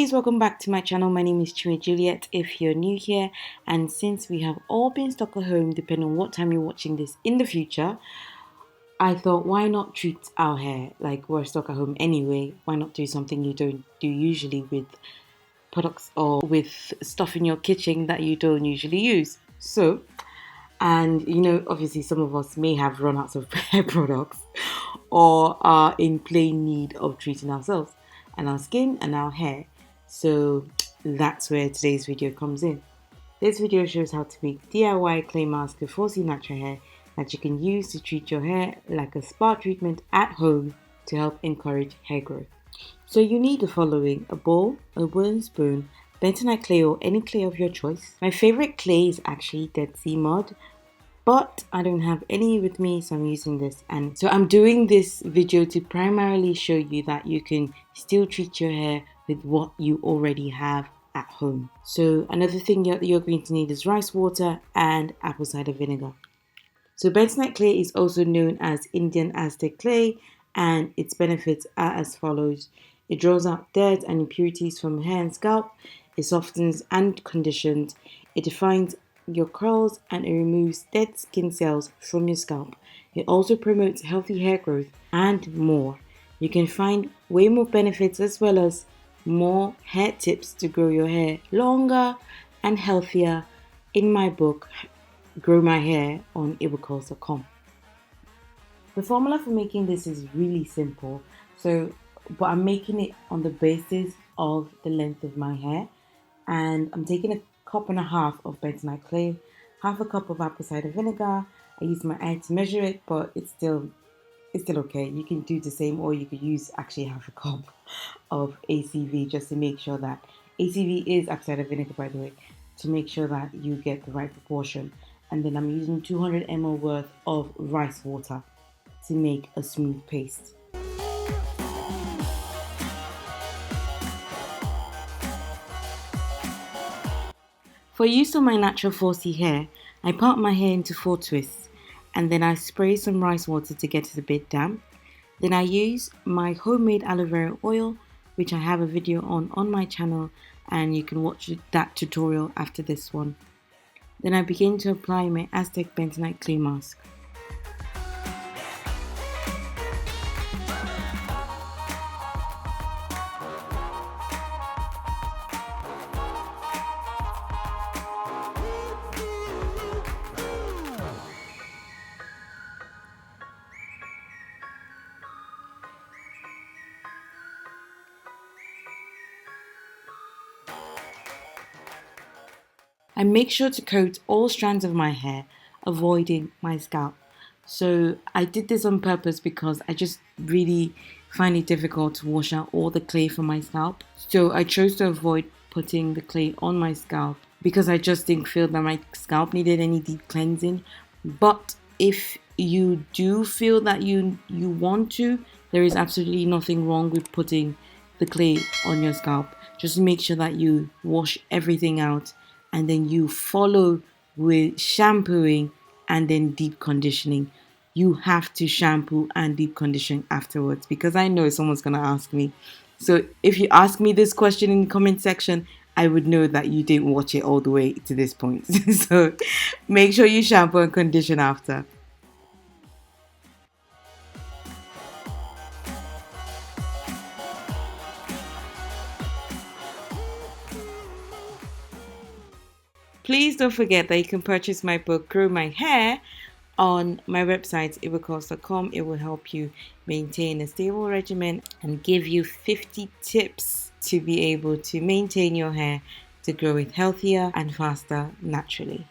guys, welcome back to my channel. My name is Chinwe Juliet if you're new here, and since we have all been stuck at home, depending on what time you're watching this in the future, I thought why not treat our hair like we're stuck at home anyway. Why not do something you don't do usually with products or with stuff in your kitchen that you don't usually use. So, and obviously some of us may have run out of hair products or are in plain need of treating ourselves and our skin and our hair. So that's where today's video comes in. This video shows how to make DIY clay mask with 4C natural hair that you can use to treat your hair like a spa treatment at home to help encourage hair growth. So you need the following: a bowl, a wooden spoon, bentonite clay or any clay of your choice. My favorite clay is actually Dead Sea mud, but I don't have any with me, so I'm using this. And so I'm doing this video to primarily show you that you can still treat your hair with what you already have at home. So another thing you're going to need is rice water and apple cider vinegar. So bentonite clay is also known as Indian Aztec clay, and its benefits are as follows. It draws out dirt and impurities from hair and scalp. It softens and conditions. It defines your curls and it removes dead skin cells from your scalp. It also promotes healthy hair growth and more. You can find way more benefits as well as more hair tips to grow your hair longer and healthier in my book, Grow My Hair, on Igbocurls.com. The formula for making this is really simple. But I'm making it on the basis of the length of my hair, and I'm taking a cup and a half of bentonite clay, half a cup of apple cider vinegar. I use my eye to measure it, but it's still okay. You can do the same, or you could use actually half a cup of ACV just to make sure that ACV is apple cider vinegar, by the way, to make sure that you get the right proportion. And then I'm using 200 ml worth of rice water to make a smooth paste. For use on my natural 4C hair, I part my hair into 4 twists and then I spray some rice water to get it a bit damp. Then I use my homemade aloe vera oil, which I have a video on my channel, and you can watch that tutorial after this one. Then I begin to apply my Aztec bentonite clay mask. I make sure to coat all strands of my hair, avoiding my scalp. So I did this on purpose because I just really find it difficult to wash out all the clay from my scalp. So I chose to avoid putting the clay on my scalp because I just didn't feel that my scalp needed any deep cleansing. But if you do feel that you want to, there is absolutely nothing wrong with putting the clay on your scalp. Just make sure that you wash everything out and then you follow with shampooing and then deep conditioning. You have to shampoo and deep condition afterwards because I know someone's going to ask me. So if you ask me this question in the comment section, I would know that you didn't watch it all the way to this point. So make sure you shampoo and condition after. Please don't forget that you can purchase my book, Grow My Hair, on my website, Igbocurls.com. It will help you maintain a stable regimen and give you 50 tips to be able to maintain your hair to grow it healthier and faster naturally.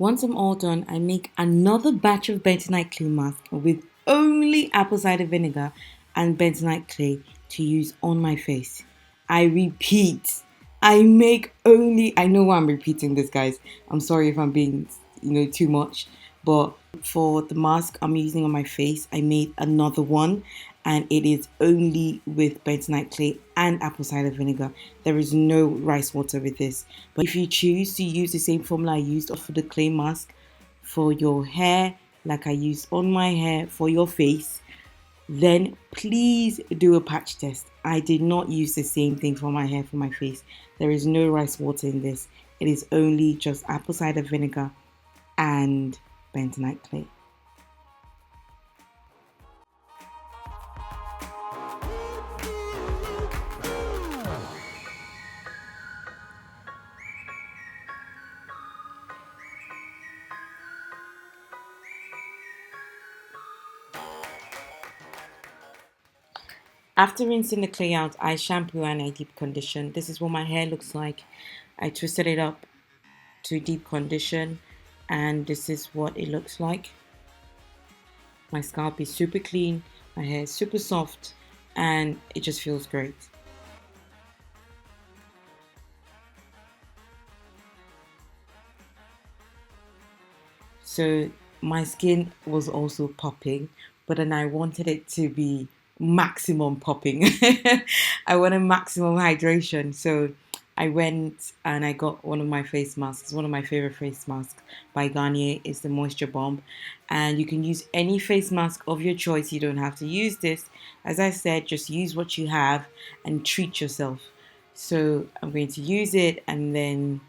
Once I'm all done, I make another batch of bentonite clay mask with only apple cider vinegar and bentonite clay to use on my face. I repeat, I make only, I know why I'm repeating this, guys. I'm sorry if I'm being, too much. But for the mask I'm using on my face, I made another one and it is only with bentonite clay and apple cider vinegar. There is no rice water with this. But if you choose to use the same formula I used for the clay mask for your hair, like I used on my hair for your face, then please do a patch test. I did not use the same thing for my hair for my face. There is no rice water in this. It is only just apple cider vinegar and bentonite clay. After rinsing the clay out, I shampoo and I deep condition. This is what my hair looks like. I twisted it up to deep condition and this is what it looks like. My scalp is super clean, my hair is super soft, and it just feels great. So my skin was also popping, but then I wanted it to be maximum popping. I wanted maximum hydration. So I went and I got one of my face masks, one of my favorite face masks by Garnier. It's the Moisture Bomb. And you can use any face mask of your choice. You don't have to use this. As I said, just use what you have and treat yourself. So I'm going to use it and then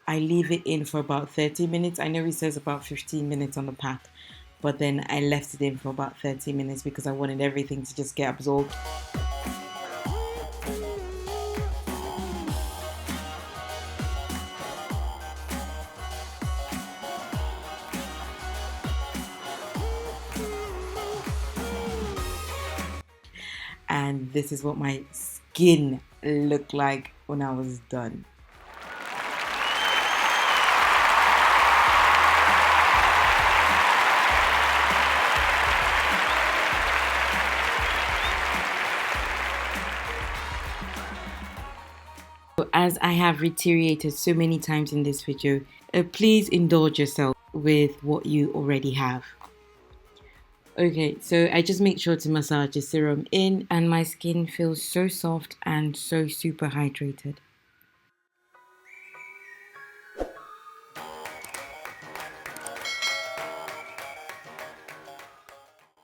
I leave it in for about 30 minutes. I know it says about 15 minutes on the pack, but then I left it in for about 30 minutes because I wanted everything to just get absorbed. And this is what my skin looked like when I was done. As I have reiterated so many times in this video, please indulge yourself with what you already have. Okay, so I just make sure to massage the serum in and my skin feels so soft and so super hydrated.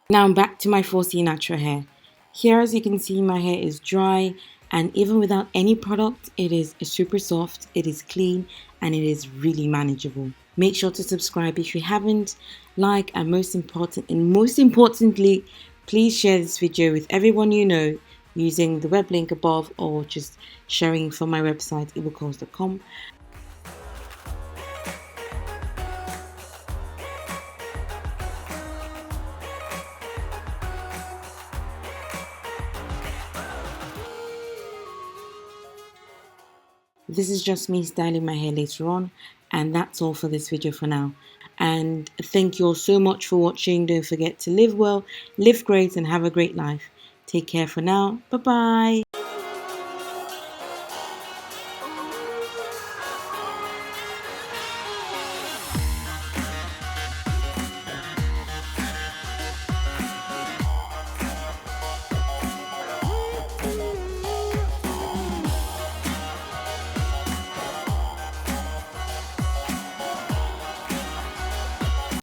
Now I'm back to my 4C natural hair. Here, as you can see, my hair is dry and even without any product, it is super soft, it is clean, and it is really manageable. Make sure to subscribe if you haven't, like, and most importantly, please share this video with everyone you know using the web link above or just sharing from my website, Igbocurls.com. This is just me styling my hair later on, and that's all for this video for now. And thank you all so much for watching. Don't forget to live well, live great, and have a great life. Take care for now. Bye bye.